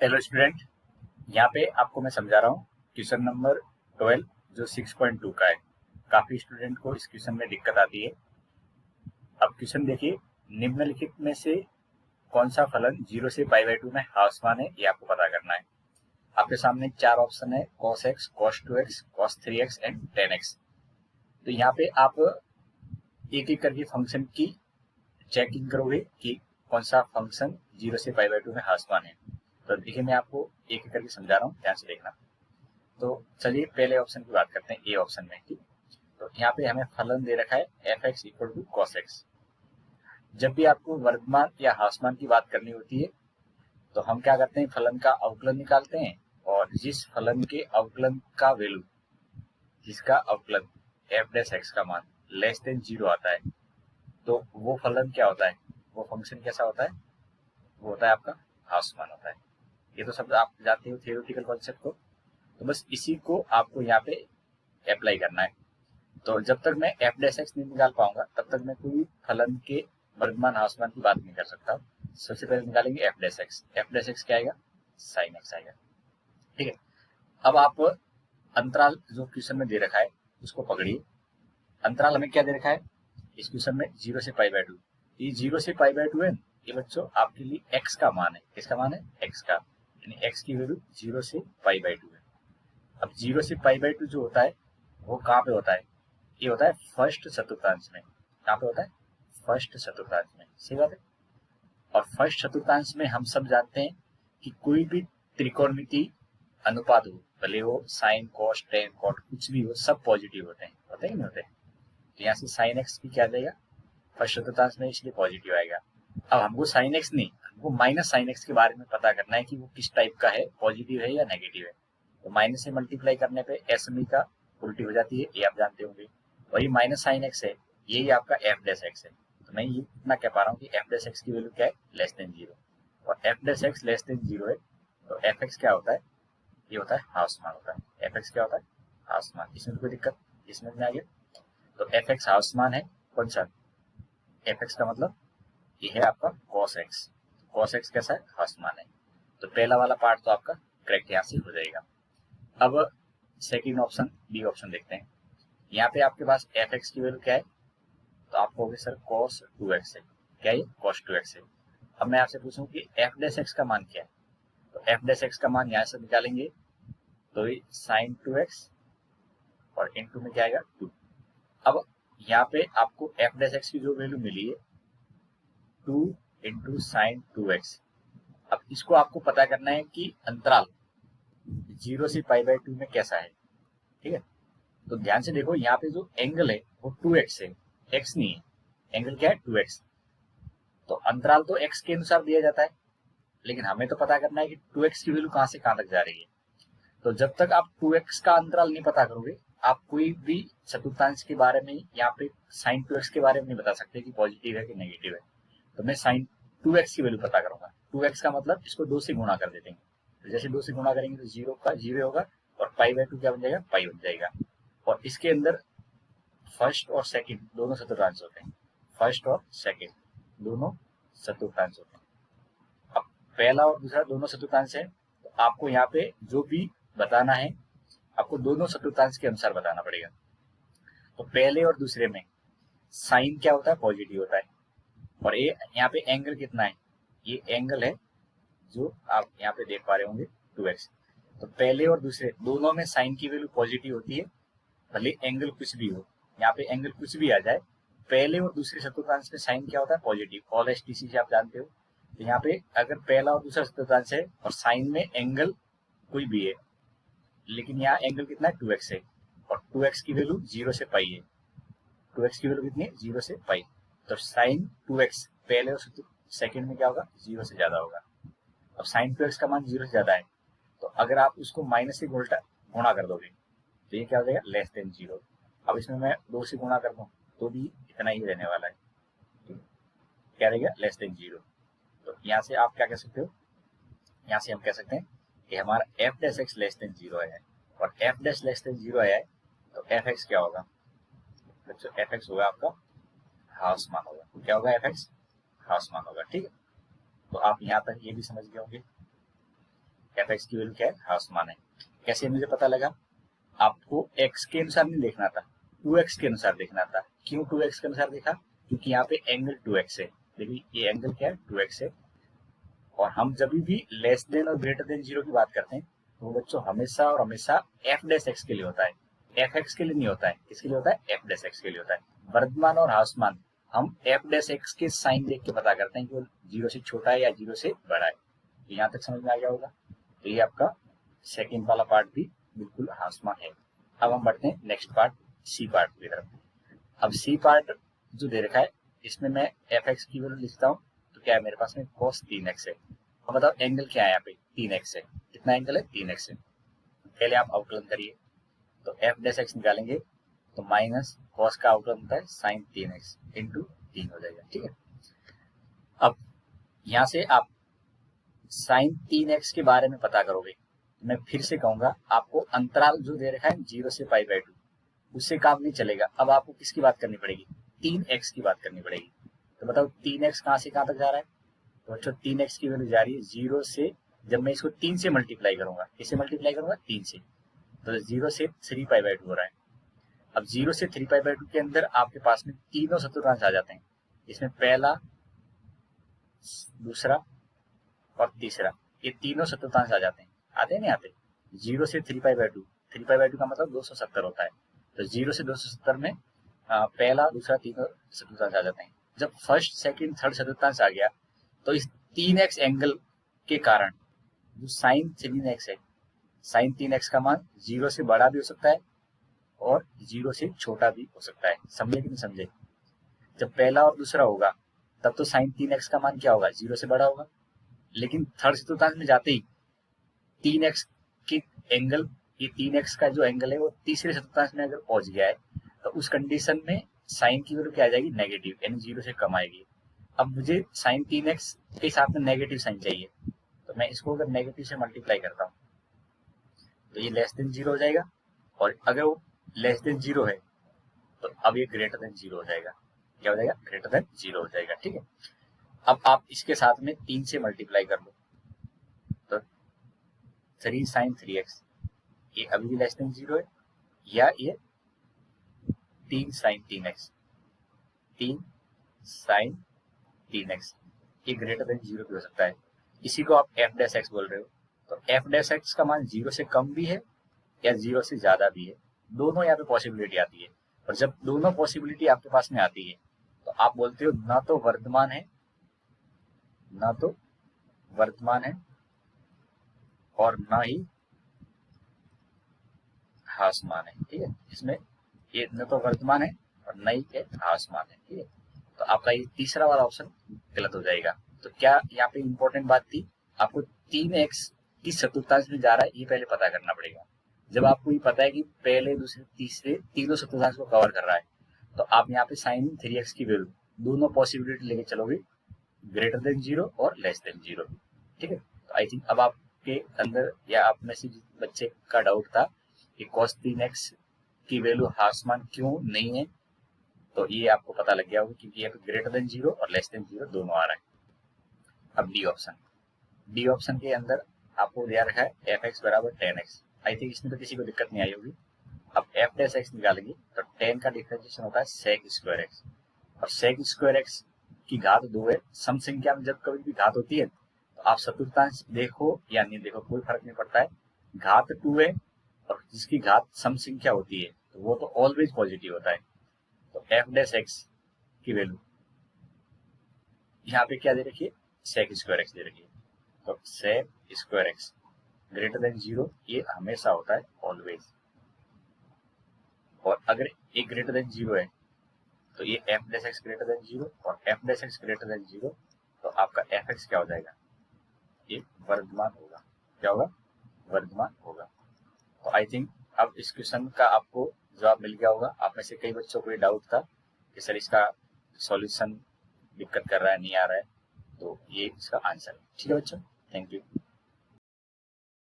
Hello student, यहाँ पे आपको मैं समझा रहा हूँ क्वेश्चन नंबर 12 जो 6.2 का है। काफी स्टूडेंट को इस क्वेश्चन में दिक्कत आती है। अब क्वेश्चन देखिए, निम्नलिखित में से कौन सा फलन 0 से पाई बाई 2 में ह्रासमान है, ये आपको पता करना है। आपके सामने चार ऑप्शन है, cos x, cos 2x, cos 3x and tan x। तो यहाँ पे आप एक एक करके फंक्शन की चेकिंग करोगे कि कौन सा फंक्शन 0 से पाई बाई 2 में ह्रासमान है। तो देखिए, मैं आपको एक एक करके समझा रहा हूँ, ध्यान से देखना। तो चलिए पहले ऑप्शन की बात करते हैं, ए ऑप्शन में। ठीक, तो यहाँ पे हमें फलन दे रखा है F X equal to cos X. जब भी आपको वर्धमान या ह्रासमान की बात करनी होती है तो हम क्या करते हैं, फलन का अवकलन निकालते हैं, और जिस फलन के अवकलन का वैल्यू, जिसका अवकलन एफ डैश एक्स का मान लेस देन 0 आता है, तो वो फलन क्या होता है, वो फंक्शन कैसा होता है, वो होता है आपका ह्रासमान होता है। ये तो सब आप जानते हो थियोरेटिकल कॉन्सेप्ट को। तो बस इसी को आपको यहाँ पे अप्लाई करना है। तो जब तक मैं एफ डैश एक्स नहीं निकाल पाऊंगा तब तक मैं कोई फलन के वर्धमान ह्रासमान की बात नहीं कर सकता। सबसे पहले निकालेंगे F dash x. F dash x क्या आएगा, साइन एक्स आएगा। ठीक है, अब आप अंतराल जो क्वेश्चन में दे रखा है उसको पकड़िए। अंतराल हमें क्या दे रखा है इस क्वेश्चन में, 0 से पाई बाई 2। ये 0 से पाई बाई 2 है, ये बच्चों आपके लिए एक्स का मान है। किसका मान है, एक्स का, यानी एक्स की वैल्यू 0 से पाई बाई 2 है। अब 0 से पाई बाई 2 जो होता है वो कहाँ पे होता है, ये होता है फर्स्ट चतुर्थांश में। कहाँ पे होता है, फर्स्ट चतुर्थांश में। सही बात है। और फर्स्ट चतुर्थांश में हम सब जानते हैं कि कोई भी त्रिकोणमिति अनुपात हो, भले वो साइन कॉस टेन कॉट कुछ भी हो, सब पॉजिटिव होते हैं, होते हैं नहीं होते। तो यहाँ से साइन एक्स भी क्या आ जाएगा फर्स्ट चतुर्थांश में, इसलिए पॉजिटिव आएगा। अब हमको साइन एक्स नहीं, हमको माइनस साइन एक्स के बारे में पता करना है कि वो किस टाइप का है, पॉजिटिव है या नेगेटिव है। तो माइनस से मल्टीप्लाई करने पे एसमी का उल्टी हो जाती है, ये आप जानते होंगे। और ये माइनस साइन एक्स है, यही आपका एफ डैश एक्स है। तो मैं ये इतना कह पा रहा हूँ कि एफ डैश एक्स की वैल्यू क्या है, लेस देन 0। और F dash x less than 0 है, तो एफ एक्स क्या होता है, ये होता है ह्रासमान होता है। एफ एक्स क्या होता है, ह्रासमान। इसमें कोई दिक्कत, इसमें में आ गया। तो एफ एक्स ह्रासमान है, कौन सा, एफ एक्स का मतलब ये है आपका कॉस एक्स। कॉस एक्स कैसा है, ह्रासमान है। तो पहला वाला पार्ट तो आपका करेक्ट यहाँ से हो जाएगा। अब सेकंड ऑप्शन, बी ऑप्शन देखते हैं। यहाँ पे आपके पास एफ एक्स की वैल्यू क्या है, तो आप कहोगे सर cos 2x है। क्या है, cos 2x है। अब मैं आपसे पूछूं कि एफ डैश एक्स का मान क्या है, तो एफ डैश एक्स का मान यहाँ से निकालेंगे तो ये sin 2x और इनटू में क्या आएगा 2। अब यहाँ पे आपको एफ डैश एक्स की जो वैल्यू मिली है 2 इंटू साइन 2x। अब इसको आपको पता करना है कि अंतराल 0 से पाई बाई 2 में कैसा है। ठीक है, तो ध्यान से देखो, यहाँ पे जो एंगल है वो 2x है, x नहीं है। एंगल क्या है, 2x। तो अंतराल तो x के अनुसार दिया जाता है, लेकिन हमें तो पता करना है कि 2x की वैल्यू कहाँ से कहाँ तक जा रही है। तो जब तक आप 2x का अंतराल नहीं पता करोगे, आप कोई भी चतुर्थांश के बारे में, यहाँ पे साइन 2x के बारे में नहीं बता सकते कि पॉजिटिव है कि नेगेटिव है। तो मैं साइन 2x की वैल्यू पता करूंगा। 2x का मतलब इसको 2 से गुणा कर देते हैं, तो जैसे 2 से गुणा करेंगे तो 0 का 0 होगा, और पाई बाई 2 क्या बन जाएगा, पाई बन जाएगा। और इसके अंदर फर्स्ट और सेकंड दोनों चतुर्थांश होते हैं। फर्स्ट और सेकंड दोनों चतुर्थांश होते हैं। अब पहला और दूसरा दोनों चतुर्थांश है, तो आपको यहाँ पे जो भी बताना है आपको दोनों चतुर्थांश के अनुसार बताना पड़ेगा। तो पहले और दूसरे में साइन क्या होता है, पॉजिटिव होता है। और ये यहाँ पे एंगल कितना है, ये एंगल है जो आप यहाँ पे देख पा रहे होंगे 2x। तो पहले और दूसरे दोनों में साइन की वैल्यू पॉजिटिव होती है, भले एंगल कुछ भी हो। यहाँ पे एंगल कुछ भी आ जाए, पहले और दूसरे चतुर्थांश में साइन क्या होता है, पॉजिटिव। ऑल एसटीसी से आप जानते हो। तो यहाँ पे अगर पहला और दूसरा चतुर्थांश है और साइन में एंगल कोई भी है, लेकिन यहाँ एंगल कितना है, 2x है, और 2x की वैल्यू 0 से पाई है। 2x की वैल्यू कितनी है, 0 से पाई। तो साइन 2x पहले और सेकंड में क्या होगा, 0 से ज्यादा होगा। अब साइन 2x का मान 0 से ज्यादा है, तो अगर आप उसको माइनस से गुणा कर दोगे तो ये क्या हो जाएगा, लेस देन 0। अब इसमें मैं 2 से गुणा कर दूं तो भी इतना ही रहने वाला है, क्या रहेगा, लेस देन 0। तो यहाँ से आप क्या कह सकते हो, यहाँ से हम कह सकते हैं कि हमारा F dash x less than 0 आया है, और एफ डैश लेस देन 0 आया है, तो एफ एक्स क्या होगा बच्चों, एफ एक्स होगा आपका ह्रासमान होगा। क्या होगा, एफ एक्स ह्रासमान होगा। ठीक है, तो आप यहाँ तक ये भी समझ गए होंगे। एफ एक्स की वैल्यू क्या है, ह्रासमान है। कैसे मुझे पता लगा? आपको एक्स के अनुसार नहीं देखना था, 2x के अनुसार देखना था। क्यों 2x के अनुसार देखा? क्योंकि यहाँ पे एंगल 2x है। देखिए ये एंगल क्या है, 2x है। और हम जब भी लेस देन और ग्रेटर देन 0 की बात करते हैं तो बच्चों हमेशा और हमेशा एफ डैश एक्स के लिए होता है, एफ एक्स के लिए नहीं होता है। किसके लिए होता है? एफ डैश एक्स के लिए होता है। वर्धमान और ह्रासमान हम एफ डैश एक्स के साइन देख के पता करते हैं कि वो 0 से छोटा है या 0 से बड़ा है। यहाँ तक समझ में आ गया होगा। तो ये आपका सेकेंड वाला पार्ट भी बिल्कुल ह्रासमान है। अब हम बढ़ते हैं नेक्स्ट पार्ट, सी पार्ट की तरफ। अब सी पार्ट जो दे रखा है इसमें मैं एफ एक्स की वैल्यू लिखता हूँ। तो क्या है मेरे पास में cos 3x है। अब बताओ एंगल क्या है यहाँ पे, 3x है। कितना एंगल है? 3x है। पहले आप अवकलन करिए, तो एफ डैश एक्स निकालेंगे तो माइनस cos का अवकलन होता है sin 3x इंटू 3 हो जाएगा। ठीक है। अब यहाँ से आप sin 3x के बारे में पता करोगे। मैं फिर से कहूंगा, आपको अंतराल जो दे रखा है 0 से π/2 उससे काम नहीं चलेगा। अब आपको किसकी बात करनी पड़ेगी? 3x की बात करनी पड़ेगी। तो बताओ 3x कहाँ से कहाँ तक जा रहा है? तो बच्चों 3x की वैल्यू जा रही है 0 से, जब मैं इसको 3 से मल्टीप्लाई करूंगा, किससे मल्टीप्लाई करूंगा? 3 से, तो 0 से 3 π/2 हो रहा है। अब 0 से 3 π/2 के अंदर आपके पास में तीनों चतुर्थांश आ जाते हैं। इसमें पहला, दूसरा और तीसरा, ये तीनों चतुर्थांश आ जाते हैं। आते हैं नहीं आते? 0 से 3 π/2, 3 π/2 का मतलब 270 होता है। तो 0 से 270 में पहला, दूसरा, तीनों चतुर्थांश आ जाते हैं। जब फर्स्ट, सेकंड, थर्ड चतुर्थांश आ गया तो इस 3x एंगल के कारण जो साइन 3x है, साइन 3x का मान 0 से बड़ा भी हो सकता है और 0 से छोटा भी हो सकता है। समझे कि नहीं समझे? जब पहला और दूसरा होगा तब तो साइन 3x का मान क्या होगा? 0 से बड़ा होगा। लेकिन थर्ड चतुर्थांश में जाते ही 3x की एंगल, ये 3x का जो एंगल है वो तीसरे चतुर्थांश में अगर पहुंच गया है तो उस कंडीशन में साइन की वैल्यू क्या आ जाएगी? नेगेटिव, यानी 0 से कम आएगी। अब मुझे साइन 3x के साथ में नेगेटिव साइन चाहिए, तो मैं इसको अगर नेगेटिव से मल्टीप्लाई करता हूँ तो ये लेस देन 0 हो जाएगा। और अगर वो लेस देन 0 है तो अब ये ग्रेटर देन 0 हो जाएगा। क्या हो जाएगा? ग्रेटर देन 0 हो जाएगा। ठीक है। अब आप इसके साथ में 3 से मल्टीप्लाई कर लो, तो 3 sin 3x, ये अभी भी लेस देन 0 है, या ये 3 sin 3x, 3 sin 3x, ये ग्रेटर देन 0 भी हो सकता है। इसी को आप एफ डैश एक्स बोल रहे हो। तो एफ डैश एक्स का मान 0 से कम भी है या 0 से ज्यादा भी है, दोनों यहाँ पे पॉसिबिलिटी आती है। और जब दोनों पॉसिबिलिटी आपके पास में आती है तो आप बोलते हो ना तो वर्तमान है, ना तो वर्तमान है और ना ही ह्रासमान है। ठीक है। इसमें ये न तो वर्तमान है और न ही ह्रासमान है। ठीक है। तो आपका ये तीसरा वाला ऑप्शन गलत हो जाएगा। तो क्या यहाँ पे इंपॉर्टेंट बात थी, आपको 3x किस चतुर्थांश में जा रहा है ये पहले पता करना पड़ेगा। जब आपको ये पता है कि पहले, दूसरे, तीसरे तीनों चतुर्थांश को कवर कर रहा है तो आप यहाँ पे साइन 3x की वैल्यू दोनों पॉसिबिलिटी लेके चलोगे, ग्रेटर देन 0 और लेस देन 0। ठीक है। तो आई थिंक अब आपके अंदर या आप में से जिस बच्चे का डाउट था कि cos 3x की वैल्यू ह्रासमान क्यों नहीं है, तो ये आपको पता लग गया होगा, क्योंकि यहाँ पे ग्रेटर देन 0 और लेस देन 0 दोनों आ रहा है। अब डी ऑप्शन, डी ऑप्शन के अंदर आपको दिया रखा है एफ एक्स बराबर 10x। आई थिंक इसमें तो किसी को दिक्कत नहीं आई होगी। अब एफ डैश एक्स निकालेंगे तो 10 का डिफरेंशिएशन होता है sec स्क्वायर एक्स, और sec स्क्वायर एक्स की घात 2 है। सम संख्या में जब कभी भी घात होती है तो आप चतुर्थांश देखो या नहीं देखो कोई फर्क नहीं पड़ता है, घात 2 है और जिसकी घात सम संख्या होती है तो वो तो ऑलवेज पॉजिटिव होता है। तो एफ डैश एक्स की वैल्यू यहाँ पे क्या दे रखी है? sec स्क्वायर एक्स दे रखी है। तो sec square x greater than 0 ये हमेशा होता है, ऑलवेज। और अगर ये ग्रेटर देन 0 है तो ये F dash x greater than 0 और F dash x greater than 0, तो आपका एफ एक्स क्या हो जाएगा? ये वर्धमान होगा। क्या होगा? वर्धमान होगा। तो आई थिंक अब इस क्वेश्चन का आपको जवाब मिल गया होगा। आप में से कई बच्चों को ये डाउट था कि सर इसका सॉल्यूशन दिक्कत कर रहा है, नहीं आ रहा है, तो ये इसका आंसर है। ठीक है बच्चों, थैंक यू।